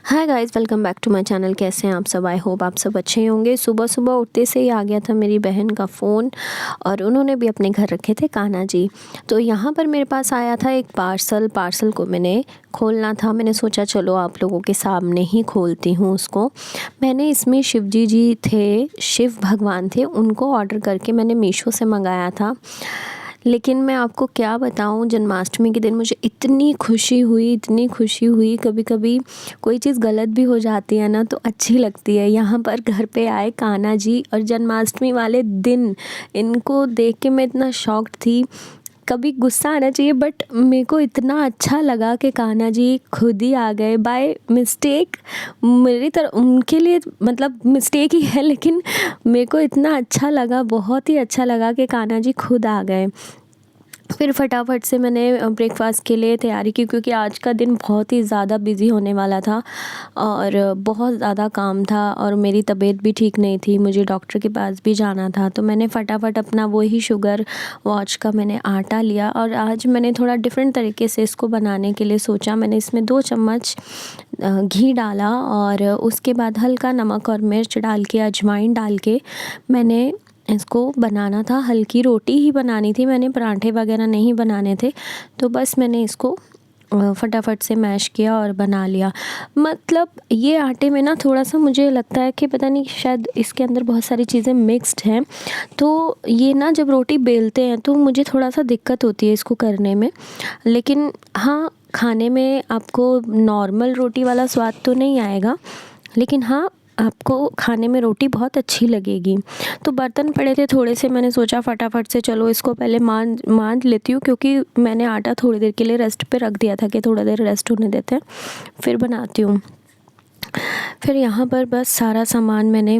Hi guys, welcome back to my channel. कैसे हैं आप सब? आई होप आप सब अच्छे ही होंगे। सुबह सुबह उठते से ही आ गया था मेरी बहन का फ़ोन और उन्होंने भी अपने घर रखे थे कान्हा जी। तो यहाँ पर मेरे पास आया था एक पार्सल को मैंने खोलना था। मैंने सोचा चलो आप लोगों के सामने ही खोलती हूँ उसको। मैंने इसमें शिव जी थे, शिव भगवान थे, उनको ऑर्डर करके मैंने मीशो से मंगाया था। लेकिन मैं आपको क्या बताऊँ, जन्माष्टमी के दिन मुझे इतनी खुशी हुई। कभी कभी कोई चीज़ गलत भी हो जाती है ना तो अच्छी लगती है। यहाँ पर घर पे आए कान्हा जी और जन्माष्टमी वाले दिन इनको देख के मैं इतना शॉक्ड थी। कभी गुस्सा आना चाहिए बट मेरे को इतना अच्छा लगा कि कान्हा जी खुद ही आ गए बाय मिस्टेक। मेरी तरह उनके लिए मतलब मिस्टेक ही है, लेकिन मेरे को इतना अच्छा लगा, बहुत ही अच्छा लगा कि कान्हा जी खुद आ गए। फिर फटाफट से मैंने ब्रेकफास्ट के लिए तैयारी की, क्योंकि आज का दिन बहुत ही ज़्यादा बिज़ी होने वाला था और बहुत ज़्यादा काम था और मेरी तबीयत भी ठीक नहीं थी, मुझे डॉक्टर के पास भी जाना था। तो मैंने फटाफट अपना वही शुगर वॉच का मैंने आटा लिया और आज मैंने थोड़ा डिफरेंट तरीके से इसको बनाने के लिए सोचा। मैंने इसमें 2 चम्मच घी डाला और उसके बाद हल्का नमक और मिर्च डाल के, अजवाइन डाल के मैंने इसको बनाना था। हल्की रोटी ही बनानी थी, मैंने पराठे वगैरह नहीं बनाने थे। तो बस मैंने इसको फटाफट से मैश किया और बना लिया। मतलब ये आटे में ना थोड़ा सा मुझे लगता है कि पता नहीं, शायद इसके अंदर बहुत सारी चीज़ें मिक्स्ड हैं। तो ये ना जब रोटी बेलते हैं तो मुझे थोड़ा सा दिक्कत होती है इसको करने में। लेकिन हाँ, खाने में आपको नॉर्मल रोटी वाला स्वाद तो नहीं आएगा, लेकिन हाँ, आपको खाने में रोटी बहुत अच्छी लगेगी। तो बर्तन पड़े थे थोड़े से, मैंने सोचा फटाफट से चलो इसको पहले मान लेती हूँ, क्योंकि मैंने आटा थोड़ी देर के लिए रेस्ट पे रख दिया था कि थोड़ा देर रेस्ट होने देते हैं फिर बनाती हूँ। फिर यहाँ पर बस सारा सामान मैंने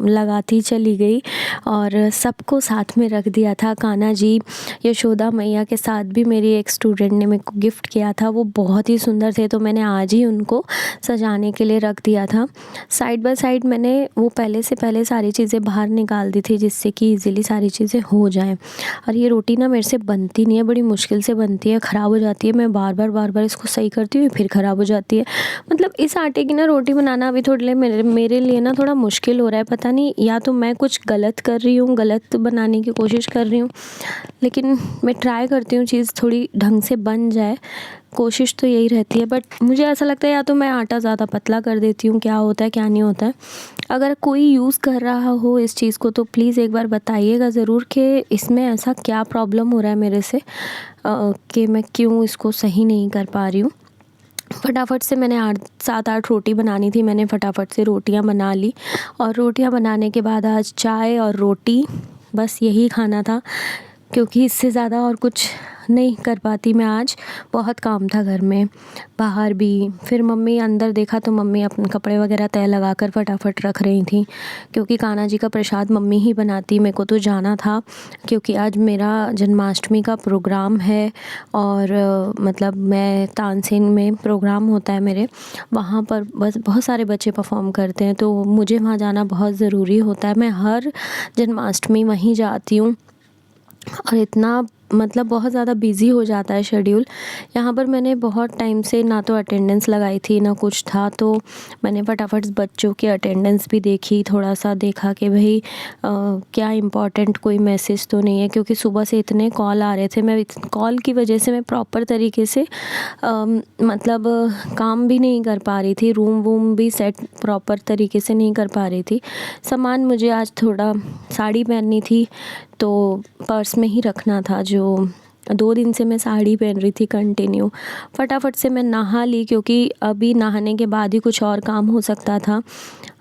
लगाती चली गई और सबको साथ में रख दिया था। कान्हा जी, यशोदा मैया के साथ भी मेरी एक स्टूडेंट ने मेरे को गिफ्ट किया था, वो बहुत ही सुंदर थे, तो मैंने आज ही उनको सजाने के लिए रख दिया था। साइड बाय साइड मैंने वो पहले सारी चीज़ें बाहर निकाल दी थी, जिससे कि ईज़िली सारी चीज़ें हो जाएँ। और ये रोटी ना मेरे से बनती नहीं है, बड़ी मुश्किल से बनती है, ख़राब हो जाती है। मैं बार बार इसको सही करती हूँ, फिर ख़राब हो जाती है। मतलब इस आटे की ना रोटी बनाना अभी थोड़े मेरे लिए ना थोड़ा मुश्किल हो रहा है। पता नहीं, या तो मैं कुछ गलत कर रही हूँ, गलत बनाने की कोशिश कर रही हूँ, लेकिन मैं ट्राई करती हूँ चीज़ थोड़ी ढंग से बन जाए, कोशिश तो यही रहती है। बट मुझे ऐसा लगता है या तो मैं आटा ज़्यादा पतला कर देती हूँ, क्या होता है क्या नहीं होता है। अगर कोई यूज़ कर रहा हो इस चीज़ को तो प्लीज़ एक बार बताइएगा ज़रूर कि इसमें ऐसा क्या प्रॉब्लम हो रहा है मेरे से, कि मैं क्यों इसको सही नहीं कर पा रही हूँ। फटाफट से मैंने 7-8 रोटी बनानी थी, मैंने फटाफट से रोटियां बना ली और रोटियां बनाने के बाद आज चाय और रोटी, बस यही खाना था, क्योंकि इससे ज़्यादा और कुछ नहीं कर पाती मैं। आज बहुत काम था घर में, बाहर भी। फिर मम्मी अंदर देखा तो मम्मी अपने कपड़े वगैरह तय लगा कर फटाफट रख रही थी, क्योंकि कान्हा जी का प्रसाद मम्मी ही बनाती। मेरे को तो जाना था, क्योंकि आज मेरा जन्माष्टमी का प्रोग्राम है और मतलब मैं तानसेन में प्रोग्राम होता है मेरे, वहाँ पर बस बहुत सारे बच्चे परफॉर्म करते हैं, तो मुझे वहाँ जाना बहुत ज़रूरी होता है। मैं हर जन्माष्टमी वहीं जाती हूँ और इतना मतलब बहुत ज़्यादा बिज़ी हो जाता है शेड्यूल। यहाँ पर मैंने बहुत टाइम से ना तो अटेंडेंस लगाई थी ना कुछ था, तो मैंने फटाफट बच्चों की अटेंडेंस भी देखी, थोड़ा सा देखा कि भाई क्या इम्पोर्टेंट कोई मैसेज तो नहीं है, क्योंकि सुबह से इतने कॉल आ रहे थे। मैं कॉल की वजह से मैं प्रॉपर तरीके से मतलब काम भी नहीं कर पा रही थी, रूम वूम भी सेट प्रॉपर तरीके से नहीं कर पा रही थी। सामान मुझे आज थोड़ा, साड़ी पहननी थी तो पर्स में ही रखना था, जो 2 दिन से मैं साड़ी पहन रही थी कंटिन्यू। फटाफट से मैं नहा ली, क्योंकि अभी नहाने के बाद ही कुछ और काम हो सकता था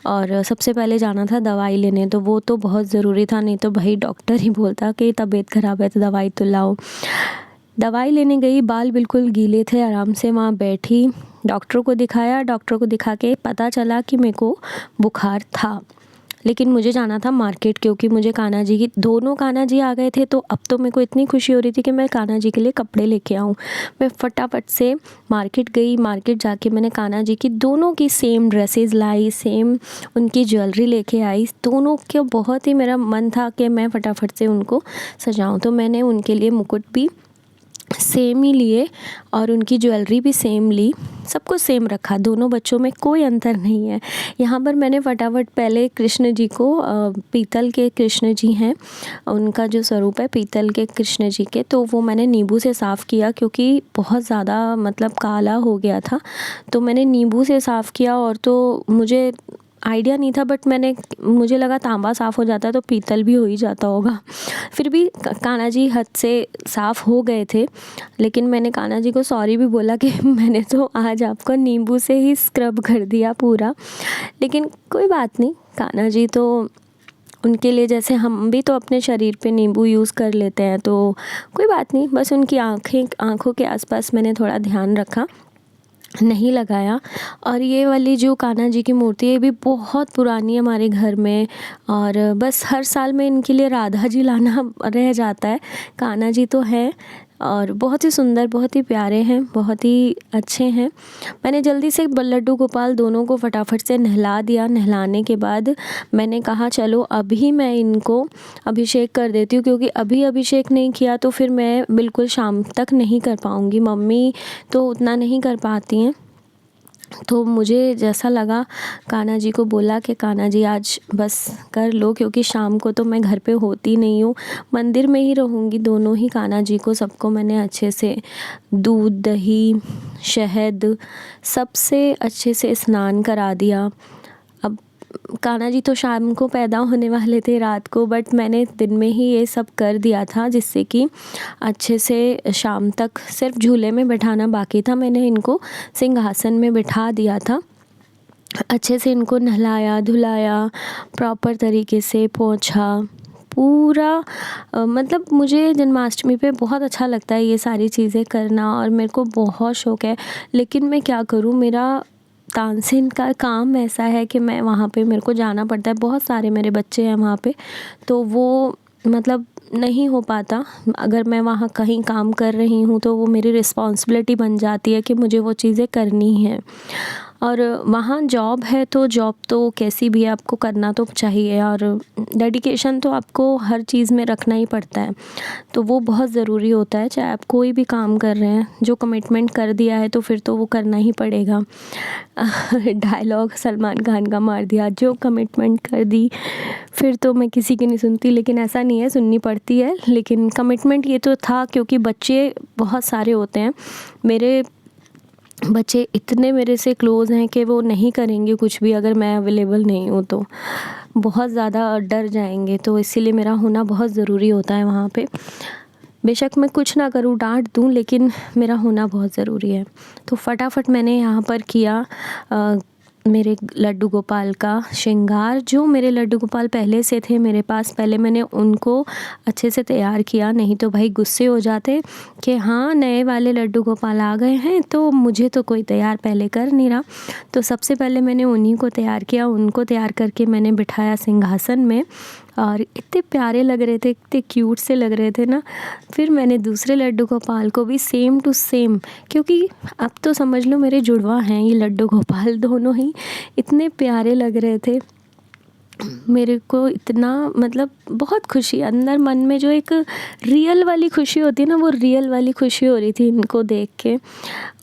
और सबसे पहले जाना था दवाई लेने, तो वो तो बहुत ज़रूरी था, नहीं तो भाई डॉक्टर ही बोलता कि तबीयत ख़राब है तो दवाई तो लाओ। दवाई लेने गई, बाल बिल्कुल गीले थे, आराम से वहाँ बैठी, डॉक्टर को दिखाया। डॉक्टर को दिखा के पता चला कि मेरे को बुखार था, लेकिन मुझे जाना था मार्केट, क्योंकि मुझे कान्हा जी की, दोनों कान्हा जी आ गए थे, तो अब तो मेरे को इतनी खुशी हो रही थी कि मैं कान्हा जी के लिए कपड़े लेके आऊँ। मैं फटाफट से मार्केट गई, मार्केट जाके मैंने कान्हा जी की दोनों की सेम ड्रेसेस लाई, सेम उनकी ज्वेलरी लेके आई। दोनों के बहुत ही मेरा मन था कि मैं फटाफट से उनको सजाऊँ, तो मैंने उनके लिए मुकुट भी सेम ही लिए और उनकी ज्वेलरी भी सेम ली, सब कुछ सेम रखा, दोनों बच्चों में कोई अंतर नहीं है। यहाँ पर मैंने फटाफट पहले कृष्ण जी को, पीतल के कृष्ण जी हैं, उनका जो स्वरूप है पीतल के कृष्ण जी के, तो वो मैंने नींबू से साफ़ किया क्योंकि बहुत ज़्यादा मतलब काला हो गया था। तो मैंने नींबू से साफ़ किया और तो मुझे आइडिया नहीं था, बट मुझे लगा तांबा साफ़ हो जाता है तो पीतल भी हो ही जाता होगा। फिर भी कान्हा जी हद से साफ़ हो गए थे, लेकिन मैंने कान्हा जी को सॉरी भी बोला कि मैंने तो आज आपको नींबू से ही स्क्रब कर दिया पूरा। लेकिन कोई बात नहीं, कान्हा जी तो उनके लिए जैसे हम भी तो अपने शरीर पे नींबू यूज़ कर लेते हैं, तो कोई बात नहीं, बस उनकी आँखों के आसपास मैंने थोड़ा ध्यान रखा, नहीं लगाया। और ये वाली जो कान्हा जी की मूर्ति है, ये भी बहुत पुरानी है हमारे घर में, और बस हर साल में इनके लिए राधा जी लाना रह जाता है। कान्हा जी तो हैं और बहुत ही सुंदर, बहुत ही प्यारे हैं, बहुत ही अच्छे हैं। मैंने जल्दी से लड्डू गोपाल दोनों को फटाफट से नहला दिया। नहलाने के बाद मैंने कहा चलो अभी मैं इनको अभिषेक कर देती हूँ, क्योंकि अभी अभिषेक नहीं किया तो फिर मैं बिल्कुल शाम तक नहीं कर पाऊँगी। मम्मी तो उतना नहीं कर पाती हैं, तो मुझे जैसा लगा, कान्हा जी को बोला कि कान्हा जी आज बस कर लो, क्योंकि शाम को तो मैं घर पे होती नहीं हूँ, मंदिर में ही रहूँगी। दोनों ही कान्हा जी को सबको मैंने अच्छे से दूध, दही, शहद सबसे अच्छे से स्नान करा दिया। अब कान्हा जी तो शाम को पैदा होने वाले थे, रात को, बट मैंने दिन में ही ये सब कर दिया था, जिससे कि अच्छे से शाम तक सिर्फ झूले में बैठाना बाकी था। मैंने इनको सिंहासन में बिठा दिया था। अच्छे से इनको नहलाया धुलाया, प्रॉपर तरीके से पोंछा पूरा। मतलब मुझे जन्माष्टमी पे बहुत अच्छा लगता है ये सारी चीज़ें करना, और मेरे को बहुत शौक़ है। लेकिन मैं क्या करूँ, मेरा तानसेन का काम ऐसा है कि मैं वहाँ पे मेरे को जाना पड़ता है, बहुत सारे मेरे बच्चे हैं वहाँ पे, तो वो मतलब नहीं हो पाता। अगर मैं वहाँ कहीं काम कर रही हूँ तो वो मेरी रिस्पॉन्सिबिलिटी बन जाती है कि मुझे वो चीज़ें करनी हैं। और वहाँ जॉब है तो जॉब तो कैसी भी आपको करना तो चाहिए, और डेडिकेशन तो आपको हर चीज़ में रखना ही पड़ता है, तो वो बहुत ज़रूरी होता है। चाहे आप कोई भी काम कर रहे हैं, जो कमिटमेंट कर दिया है तो फिर तो वो करना ही पड़ेगा। डायलॉग सलमान खान का मार दिया, जो कमिटमेंट कर दी फिर तो मैं किसी की नहीं सुनती, लेकिन ऐसा नहीं है, सुननी पड़ती है। लेकिन कमिटमेंट ये तो था, क्योंकि बच्चे बहुत सारे होते हैं। मेरे बच्चे इतने मेरे से क्लोज़ हैं कि वो नहीं करेंगे कुछ भी अगर मैं अवेलेबल नहीं हूँ तो, बहुत ज़्यादा डर जाएंगे। तो इसीलिए मेरा होना बहुत ज़रूरी होता है वहाँ पे। बेशक मैं कुछ ना करूँ, डांट दूँ, लेकिन मेरा होना बहुत ज़रूरी है। तो फटाफट मैंने यहाँ पर किया मेरे लड्डू गोपाल का श्रृंगार। जो मेरे लड्डू गोपाल पहले से थे मेरे पास, पहले मैंने उनको अच्छे से तैयार किया, नहीं तो भाई गुस्से हो जाते कि हाँ नए वाले लड्डू गोपाल आ गए हैं, तो मुझे तो कोई तैयार पहले कर नहीं रहा। तो सबसे पहले मैंने उन्हीं को तैयार किया, उनको तैयार करके मैंने बिठाया सिंहासन में, और इतने प्यारे लग रहे थे, इतने क्यूट से लग रहे थे ना। फिर मैंने दूसरे लड्डू गोपाल को भी सेम टू सेम, क्योंकि अब तो समझ लो मेरे जुड़वा हैं ये लड्डू गोपाल दोनों ही, इतने प्यारे लग रहे थे। मेरे को इतना मतलब बहुत खुशी अंदर मन में, जो एक रियल वाली खुशी होती है ना, वो रियल वाली खुशी हो रही थी इनको देख के।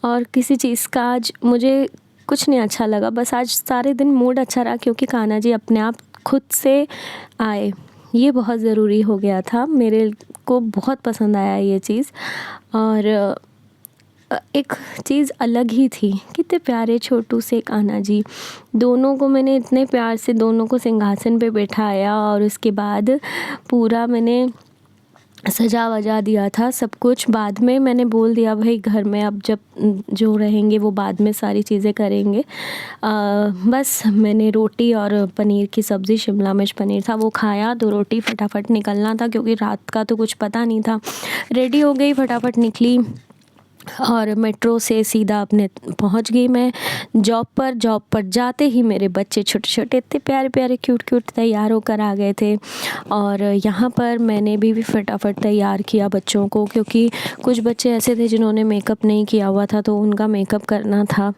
और किसी चीज़ का आज मुझे कुछ नहीं अच्छा लगा, बस आज सारे दिन मूड अच्छा रहा, क्योंकि कान्हा जी अपने आप खुद से आए, ये बहुत ज़रूरी हो गया था। मेरे को बहुत पसंद आया ये चीज़। और एक चीज़ अलग ही थी, कितने प्यारे छोटू से कान्हा जी, दोनों को मैंने इतने प्यार से दोनों को सिंहासन पे बैठाया, और उसके बाद पूरा मैंने सजा वजा दिया था सब कुछ। बाद में मैंने बोल दिया भाई घर में अब जब जो रहेंगे वो बाद में सारी चीज़ें करेंगे। बस मैंने रोटी और पनीर की सब्ज़ी, शिमला मिर्च पनीर था वो खाया, तो रोटी फटाफट निकलना था क्योंकि रात का तो कुछ पता नहीं था। रेडी हो गई, फटाफट निकली, और मेट्रो से सीधा अपने पहुंच गई मैं जॉब पर। जॉब पर जाते ही मेरे बच्चे छोटे छोटे इतने प्यारे प्यारे क्यूट क्यूट तैयार होकर आ गए थे। और यहाँ पर मैंने भी फटाफट तैयार किया बच्चों को, क्योंकि कुछ बच्चे ऐसे थे जिन्होंने मेकअप नहीं किया हुआ था, तो उनका मेकअप करना था।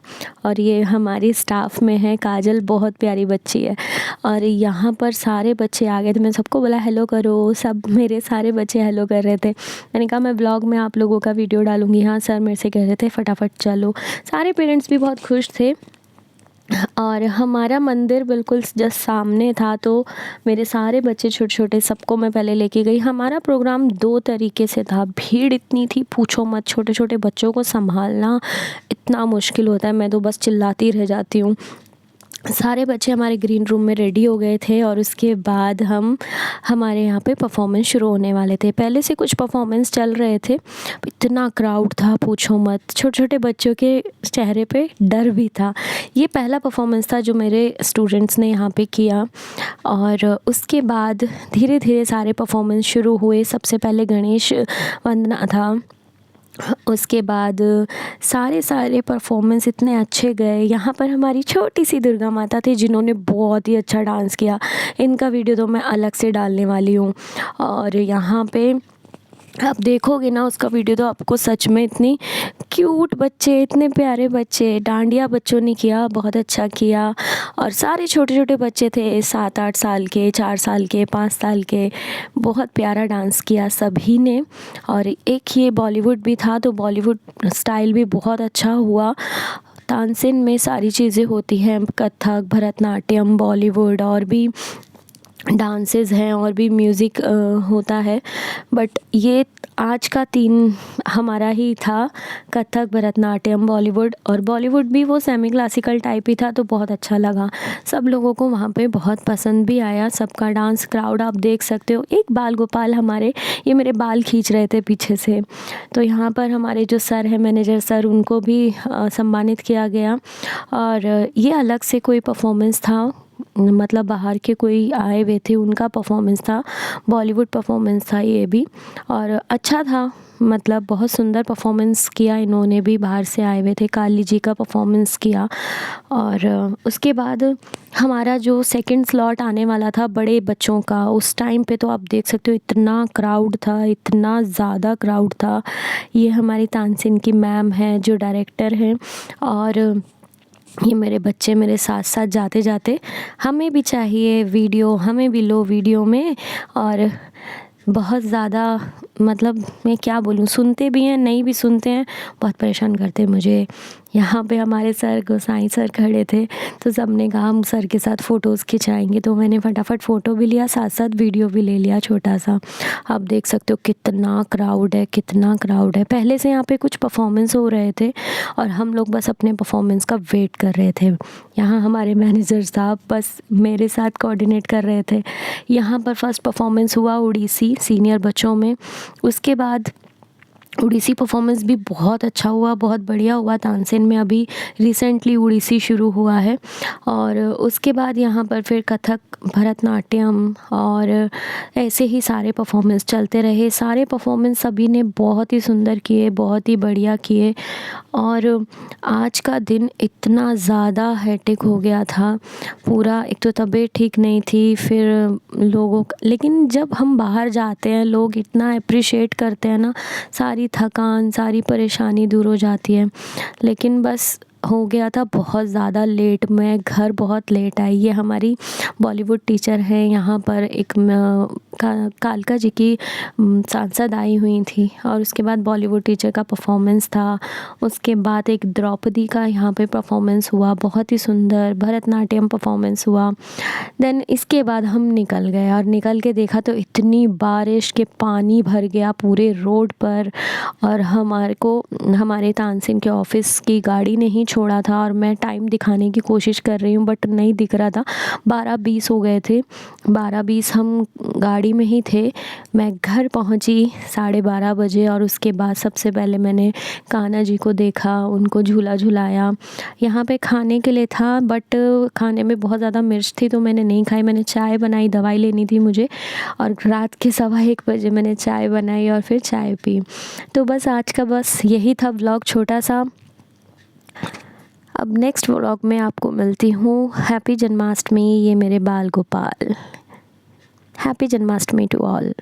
और ये हमारी स्टाफ में है काजल, बहुत प्यारी बच्ची है। और यहाँ पर सारे बच्चे आ गए थे, मैं सबको बोला हेलो करो, सब मेरे सारे बच्चे हेलो कर रहे थे। मैंने कहा मैं ब्लॉग में आप लोगों का वीडियो डालूँगी। हाँ सर मेरे से कह रहे थे फटाफट चलो। सारे पेरेंट्स भी बहुत खुश थे। और हमारा मंदिर बिल्कुल जस्ट सामने था, तो मेरे सारे बच्चे छोटे छोटे सबको मैं पहले लेके गई। हमारा प्रोग्राम 2 तरीके से था, भीड़ इतनी थी पूछो मत, छोटे छोटे बच्चों को संभालना इतना मुश्किल होता है, मैं तो बस चिल्लाती रह जाती हूँ। सारे बच्चे हमारे ग्रीन रूम में रेडी हो गए थे और उसके बाद हमारे यहाँ पे परफॉर्मेंस शुरू होने वाले थे। पहले से कुछ परफॉर्मेंस चल रहे थे, इतना क्राउड था पूछो मत, छोटे छोटे बच्चों के चेहरे पे डर भी था। ये पहला परफॉर्मेंस था जो मेरे स्टूडेंट्स ने यहाँ पे किया। और उसके बाद धीरे धीरे सारे परफॉर्मेंस शुरू हुए। सबसे पहले गणेश वंदना था, उसके बाद सारे परफॉर्मेंस इतने अच्छे गए। यहाँ पर हमारी छोटी सी दुर्गा माता थी जिन्होंने बहुत ही अच्छा डांस किया। इनका वीडियो तो मैं अलग से डालने वाली हूँ। और यहाँ पे आप देखोगे ना उसका वीडियो तो आपको सच में इतनी क्यूट बच्चे, इतने प्यारे बच्चे, डांडिया बच्चों ने किया, बहुत अच्छा किया। और सारे छोटे छोटे बच्चे थे, 7-8 साल के, 4 साल के, 5 साल के, बहुत प्यारा डांस किया सभी ने। और एक ये बॉलीवुड भी था, तो बॉलीवुड स्टाइल भी बहुत अच्छा हुआ। तानसेन में सारी चीज़ें होती हैं, कथक, भरतनाट्यम, बॉलीवुड और भी डांसेस हैं और भी म्यूज़िक होता है। बट ये आज का 3 हमारा ही था, कथक, भरतनाट्यम, बॉलीवुड। और बॉलीवुड भी वो सेमी क्लासिकल टाइप ही था, तो बहुत अच्छा लगा। सब लोगों को वहाँ पे बहुत पसंद भी आया, सबका डांस। क्राउड आप देख सकते हो। एक बाल गोपाल हमारे, ये मेरे बाल खींच रहे थे पीछे से, तो यहाँ पर हमारे जो सर हैं, मैनेजर सर, उनको भी सम्मानित किया गया। और ये अलग से कोई परफॉर्मेंस था, मतलब बाहर के कोई आए हुए थे उनका परफॉर्मेंस था, बॉलीवुड परफॉर्मेंस था ये भी। और अच्छा था, मतलब बहुत सुंदर परफॉर्मेंस किया इन्होंने भी, बाहर से आए हुए थे। काली जी का परफॉर्मेंस किया। और उसके बाद हमारा जो सेकंड स्लॉट आने वाला था बड़े बच्चों का, उस टाइम पे तो आप देख सकते हो इतना क्राउड था, इतना ज़्यादा क्राउड था। ये हमारी तानसेन की मैम है जो डायरेक्टर हैं। और ये मेरे बच्चे मेरे साथ साथ जाते जाते, हमें भी चाहिए वीडियो, हमें भी लो वीडियो में। और बहुत ज़्यादा, मतलब मैं क्या बोलूँ, सुनते भी हैं नहीं भी सुनते हैं, बहुत परेशान करते हैं मुझे। यहाँ पे हमारे सर गोसाई सर खड़े थे, तो सब ने कहा हम सर के साथ फ़ोटोज़ खिंचाएंगे, तो मैंने फटाफट फ़ोटो भी लिया, साथ साथ वीडियो भी ले लिया छोटा सा। आप देख सकते हो कितना क्राउड है, कितना क्राउड है। पहले से यहाँ पे कुछ परफॉर्मेंस हो रहे थे और हम लोग बस अपने परफॉर्मेंस का वेट कर रहे थे। यहाँ हमारे मैनेजर साहब बस मेरे साथ कोऑर्डिनेट कर रहे थे। यहाँ पर फर्स्ट परफॉर्मेंस हुआ उड़ीसी सीनियर बच्चों में। उसके बाद उड़ीसी परफॉर्मेंस भी बहुत अच्छा हुआ, बहुत बढ़िया हुआ। तानसेन में अभी रिसेंटली उड़ीसी शुरू हुआ है। और उसके बाद यहाँ पर फिर कथक, भरतनाट्यम और ऐसे ही सारे परफॉर्मेंस चलते रहे। सारे परफॉर्मेंस सभी ने बहुत ही सुंदर किए, बहुत ही बढ़िया किए। और आज का दिन इतना ज़्यादा हेक्टिक हो गया था पूरा। एक तो तबीयत ठीक नहीं थी, फिर लोगों लेकिन जब हम बाहर जाते हैं लोग इतना अप्रिशिएट करते हैं ना, सारी थकान, सारी परेशानी दूर हो जाती है। लेकिन बस हो गया था बहुत ज़्यादा लेट, मैं घर बहुत लेट आई। ये हमारी बॉलीवुड टीचर हैं, यहाँ पर एक कालका जी की सांसद आई हुई थी। और उसके बाद बॉलीवुड टीचर का परफॉर्मेंस था। उसके बाद एक द्रौपदी का यहाँ पे परफॉर्मेंस हुआ, बहुत ही सुंदर भरतनाट्यम परफॉर्मेंस हुआ। देन इसके बाद हम निकल गए और निकल के देखा तो इतनी बारिश के पानी भर गया पूरे रोड पर। और हमारे तानसेन के ऑफिस की गाड़ी नहीं छोड़ा था और मैं टाइम दिखाने की कोशिश कर रही हूँ बट नहीं दिख रहा था। 12:20 हो गए थे। 12:20 हम गाड़ी में ही थे। मैं घर पहुँची 12:30 बजे और उसके बाद सबसे पहले मैंने कान्हा जी को देखा, उनको झूला झुलाया। यहाँ पे खाने के लिए था बट खाने में बहुत ज़्यादा मिर्च थी तो मैंने नहीं खाई। मैंने चाय बनाई, दवाई लेनी थी मुझे, और रात के 1:15 बजे मैंने चाय बनाई और फिर चाय पी। तो बस आज का बस यही था व्लॉग छोटा सा। अब नेक्स्ट व्लॉग में आपको मिलती हूँ। हैप्पी जन्माष्टमी। ये मेरे Bal Gopal. Happy Janmashtami to all.